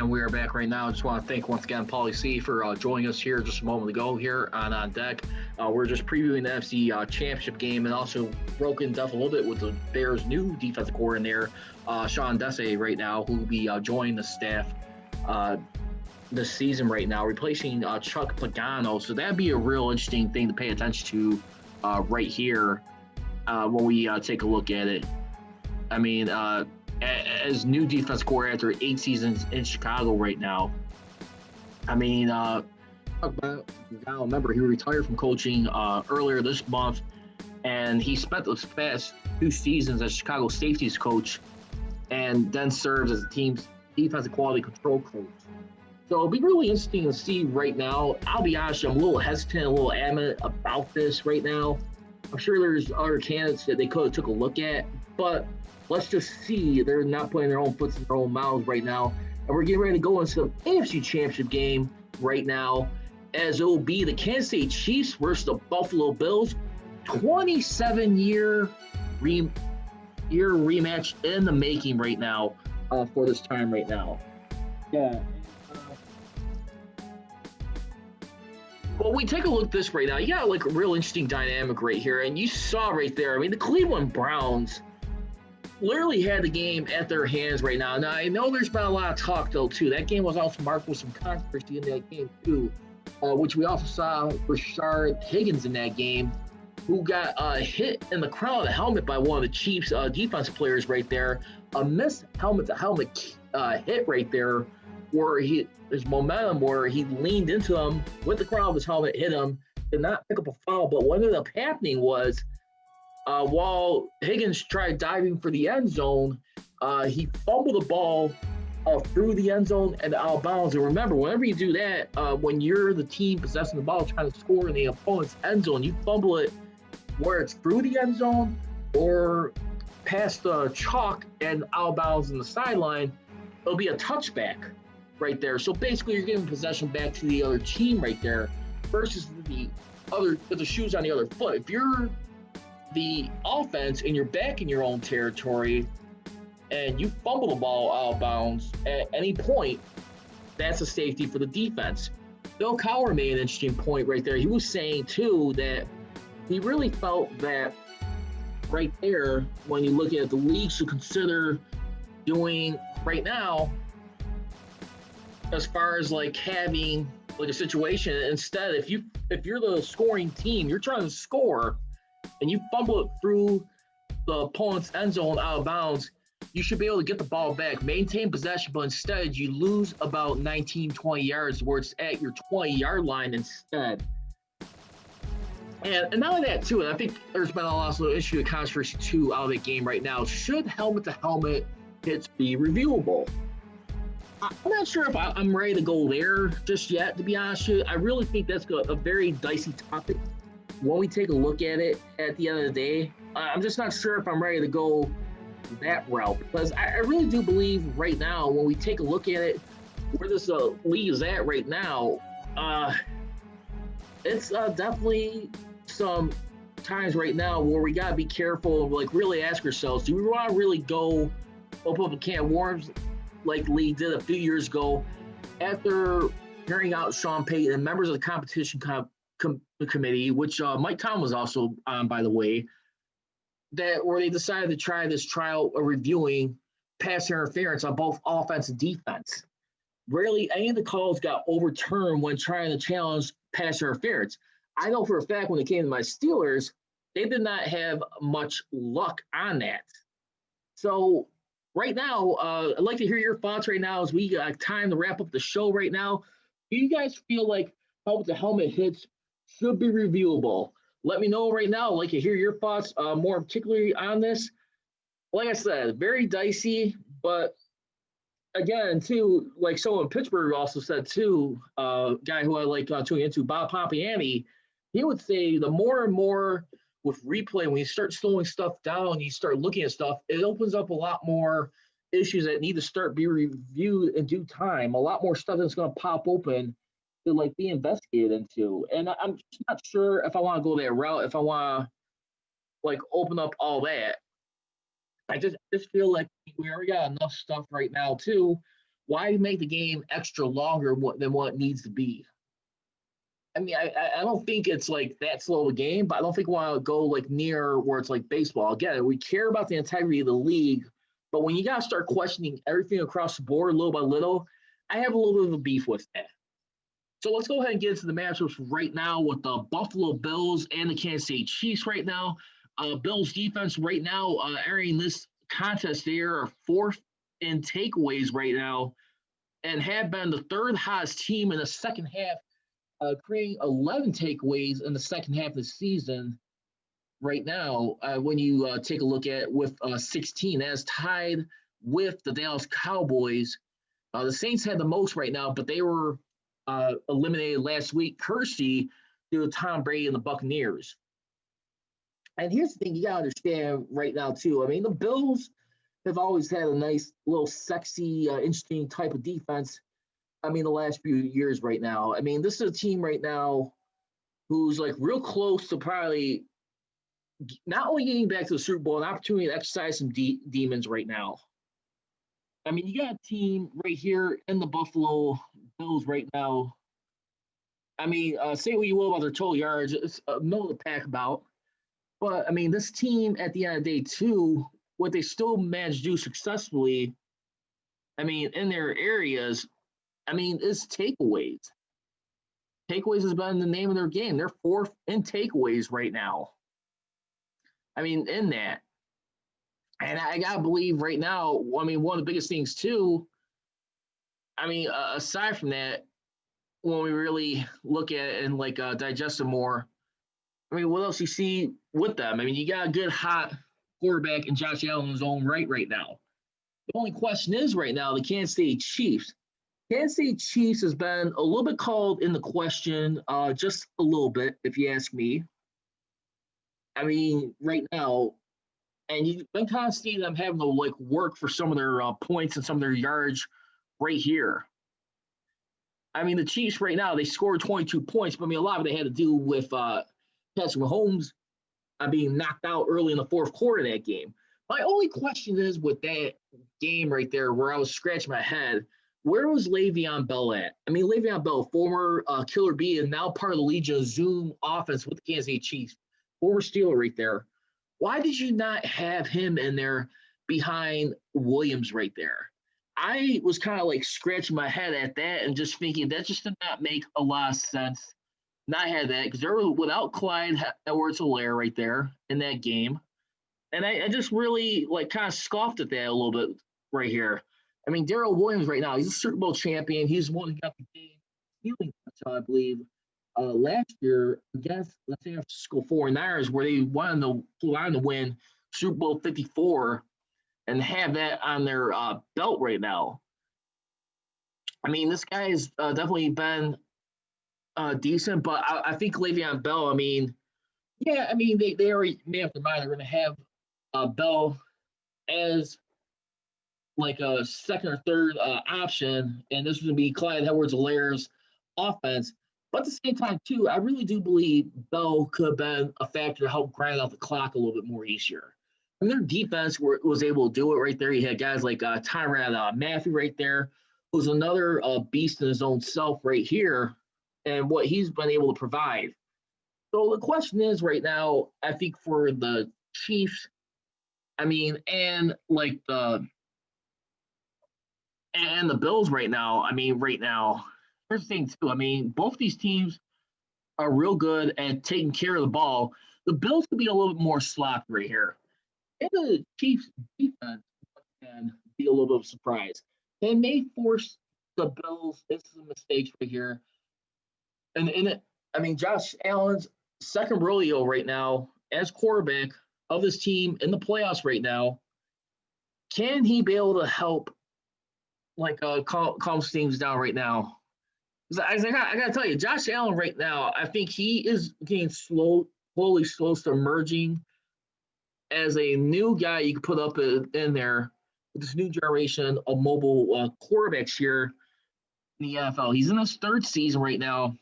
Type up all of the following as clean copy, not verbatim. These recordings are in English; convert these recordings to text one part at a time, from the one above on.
And we are back right now. I just want to thank once again Paulie C for joining us here just a moment ago here on deck. We're just previewing the NFC Championship game and also broke in depth a little bit with the Bears' new defensive coordinator, Sean Desai, right now, who will be joining the staff this season right now, replacing Chuck Pagano. So that'd be a real interesting thing to pay attention to right here when we take a look at it. I mean, as new defense coordinator after 8 seasons in Chicago right now. I mean, remember he retired from coaching earlier this month, and he spent those past 2 seasons as Chicago safeties coach, and then served as the team's defensive quality control coach. So it'll be really interesting to see right now. I'll be honest, I'm a little hesitant, a little adamant about this right now. I'm sure there's other candidates that they could have took a look at, but let's just see. They're not putting their own foot in their own mouths right now. And we're getting ready to go into the AFC Championship game right now, as it will be the Kansas City Chiefs versus the Buffalo Bills. 27-year rematch in the making right now for this time right now. Yeah. Well, we take a look at this right now. You got like a real interesting dynamic right here. And you saw right there, I mean, the Cleveland Browns literally had the game at their hands right now. Now, I know there's been a lot of talk, though, too. That game was also marked with some controversy in that game, too, which we also saw Rashard Higgins in that game, who got hit in the crown of the helmet by one of the Chiefs' defense players right there. A missed helmet-to-helmet hit right there, where his momentum, where he leaned into him with the crown of his helmet, hit him, did not pick up a foul. But what ended up happening was, while Higgins tried diving for the end zone, he fumbled the ball through the end zone and out of bounds. And remember, whenever you do that, when you're the team possessing the ball trying to score in the opponent's end zone, you fumble it where it's through the end zone or past the chalk and out of bounds in the sideline, it'll be a touchback right there. So basically, you're giving possession back to the other team right there versus the other with the shoes on the other foot. If you're the offense and you're back in your own territory and you fumble the ball out of bounds at any point, that's a safety for the defense. Bill Cowher made an interesting point right there. He was saying, too, that he really felt that right there, when you look at the league should consider doing right now, as far as like having like a situation, instead, if you're the scoring team, you're trying to score, and you fumble it through the opponent's end zone out of bounds, you should be able to get the ball back, maintain possession, but instead you lose about 19, 20 yards where it's at your 20-yard line instead. And not only that, too, and I think there's been also an issue of controversy, too, out of the game right now. Should helmet-to-helmet hits be reviewable? I'm not sure if I'm ready to go there just yet, to be honest with you. I really think that's a very dicey topic when we take a look at it at the end of the day. I'm just not sure if I'm ready to go that route, because I really do believe right now, when we take a look at it, where this league is at right now, it's definitely some times right now where we got to be careful and like really ask ourselves, do we want to really go open up a can of worms like League did a few years ago after hearing out Sean Payton and members of the competition committee, which Mike Tom was also on, by the way, where they decided to try this trial of reviewing pass interference on both offense and defense. Rarely any of the calls got overturned when trying to challenge pass interference. I know for a fact when it came to my Steelers, they did not have much luck on that. So right now, I'd like to hear your thoughts right now as we got time to wrap up the show right now. Do you guys feel like helmet hits should be reviewable? Let me know right now. I'd like to hear your thoughts more particularly on this. Like I said, very dicey, but again, too, like someone in Pittsburgh also said, too, guy who I like tuning into, Bob Pompiani, he would say the more and more with replay, when you start slowing stuff down, you start looking at stuff, it opens up a lot more issues that need to start be reviewed in due time. A lot more stuff that's going to pop open to like be investigated into. And I'm just not sure if I want to go that route, if I want to like open up all that. I just feel like we already got enough stuff right now too, Why make the game extra longer than what it needs to be? I mean, I don't think it's like that slow of a game, but I don't think we want to go like near where it's like baseball. Again, we care about the integrity of the league, but when you got to start questioning everything across the board little by little, I have a little bit of a beef with that. So let's go ahead and get into the matchups right now with the Buffalo Bills and the Kansas City Chiefs right now. Bills defense right now entering this contest. They are fourth in takeaways right now and have been the third hottest team in the second half, creating 11 takeaways in the second half of the season right now. When you take a look at with 16, that is tied with the Dallas Cowboys. The Saints had the most right now, but they were eliminated last week, courtesy to Tom Brady and the Buccaneers. And here's the thing you gotta understand right now too. I mean, the Bills have always had a nice, little, sexy, interesting type of defense. I mean, the last few years right now. I mean, this is a team right now who's like real close to probably not only getting back to the Super Bowl, an opportunity to exercise some demons right now. I mean, you got a team right here in the Buffalo Bills right now. I mean, say what you will about their total yards, it's middle of the pack about. But I mean, this team at the end of the day, too, what they still managed to do successfully, I mean, in their areas, I mean, is takeaways. Takeaways has been the name of their game. They're fourth in takeaways right now. I mean, in that. And I got to believe right now, I mean, one of the biggest things, too, I mean, aside from that, when we really look at it and like digest it more, I mean, what else you see with them? I mean, you got a good hot quarterback in Josh Allen in his own right now. The only question is right now the Kansas City Chiefs. Kansas City Chiefs has been a little bit called in the question, just a little bit, if you ask me. I mean, right now, and you've been kind of seeing them having to like work for some of their points and some of their yards right here. I mean, the Chiefs right now they scored 22 points, but I mean a lot of it had to do with Patrick Mahomes being knocked out early in the fourth quarter of that game. My only question is with that game right there, where I was scratching my head, where was Le'Veon Bell at? I mean, Le'Veon Bell, former Killer B, and now part of the Legion of Zoom offense with the Kansas City Chiefs, former Steeler right there. Why did you not have him in there behind Williams right there? I was kind of like scratching my head at that and just thinking that just did not make a lot of sense. Not had that because they were without Clyde Edwards-Helaire right there in that game, and I just really like kind of scoffed at that a little bit right here. I mean, Darrell Williams right now, he's a Super Bowl champion. He's the one who got the game stealing touchdown, I believe, last year against the San Francisco 49ers, where they wanted to win Super Bowl 54 and have that on their belt right now. I mean, this guy has definitely been decent, but I think Le'Veon Bell, I mean, yeah, I mean, they already made up their mind. They're going to have Bell as like a second or third option, and this was going to be Clyde Edwards-Helaire's offense. But at the same time, too, I really do believe Bell could have been a factor to help grind out the clock a little bit more easier. And their defense was able to do it right there. You had guys like Tyrann Matthew right there, who's another beast in his own self right here, and what he's been able to provide. So the question is right now, I think for the Chiefs, I mean, and like the Bills right now, I mean, right now, here's the thing too. I mean, both these teams are real good at taking care of the ball. The Bills could be a little bit more sloppy right here. And the Chiefs defense can be a little bit of a surprise. They may force the Bills into some mistakes right here. And in it, I mean, Josh Allen's second rodeo right now as quarterback of this team in the playoffs right now. Can he be able to help like calm things down right now? I got to tell you, Josh Allen right now, I think he is getting slowly close to emerging as a new guy you can put up in there with this new generation of mobile quarterbacks here in the NFL. He's in his third season right now,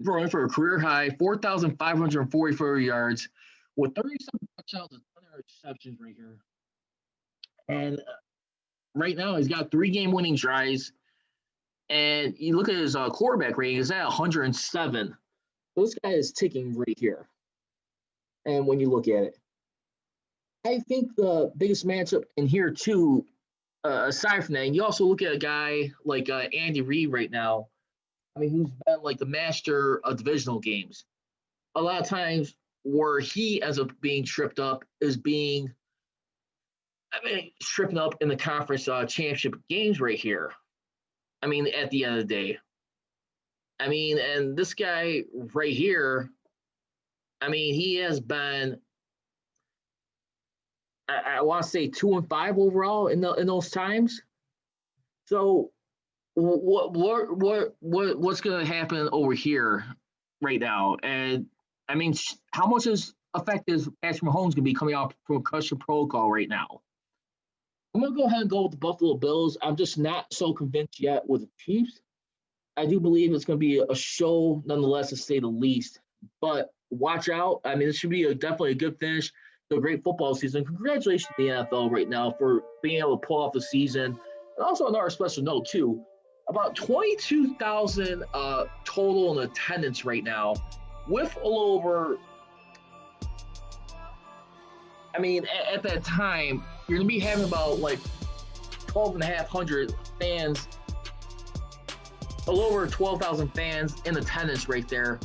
throwing for a career high 4,544 yards with 37 touchdowns and 100 receptions right here. And right now, he's got 3-game winning drives. And you look at his quarterback rating, is at 107. This guy is ticking right here. And when you look at it, I think the biggest matchup in here, too, aside from that, and you also look at a guy like Andy Reid right now. I mean, who's been like the master of divisional games. A lot of times where he ends up being tripped up is tripping up in the conference championship games right here. I mean, at the end of the day. I mean, and this guy right here, I mean, he has been, I want to say 2-5 overall in those times. So what's going to happen over here right now? And I mean, how much effect is Patrick Mahomes going to be coming off from a concussion protocol right now? I'm going to go ahead and go with the Buffalo Bills. I'm just not so convinced yet with the Chiefs. I do believe it's going to be a show, nonetheless, to say the least. But watch out. I mean, this should be definitely a good finish to a great football season. Congratulations to the NFL right now for being able to pull off the season. And also, another special note, too, about 22,000 total in attendance right now, with a little over, I mean, at that time, you're going to be having about like 12,500 fans, a little over 12,000 fans in attendance right there.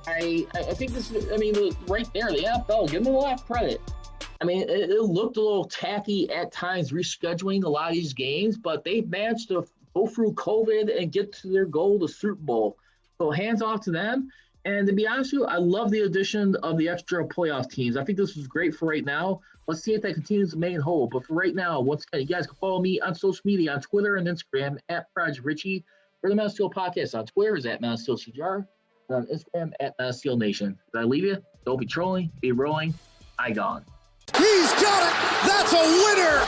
I think this is, I mean, right there, the NFL, give them a lot of credit. I mean, it looked a little tacky at times rescheduling a lot of these games, but they've managed to go through COVID and get to their goal, the Super Bowl. So hands off to them. And to be honest with you, I love the addition of the extra playoff teams. I think this is great for right now. Let's see if that continues to remain whole. But for right now, once again, you guys can follow me on social media, on Twitter and Instagram, at Prodigy Richey. For the Man of Steel Podcast on Twitter is at Man of Steel CGR. And on Instagram, at Man of Steel Nation. Did I leave you? Don't be trolling, be rolling. I gone. He's got it! That's a winner!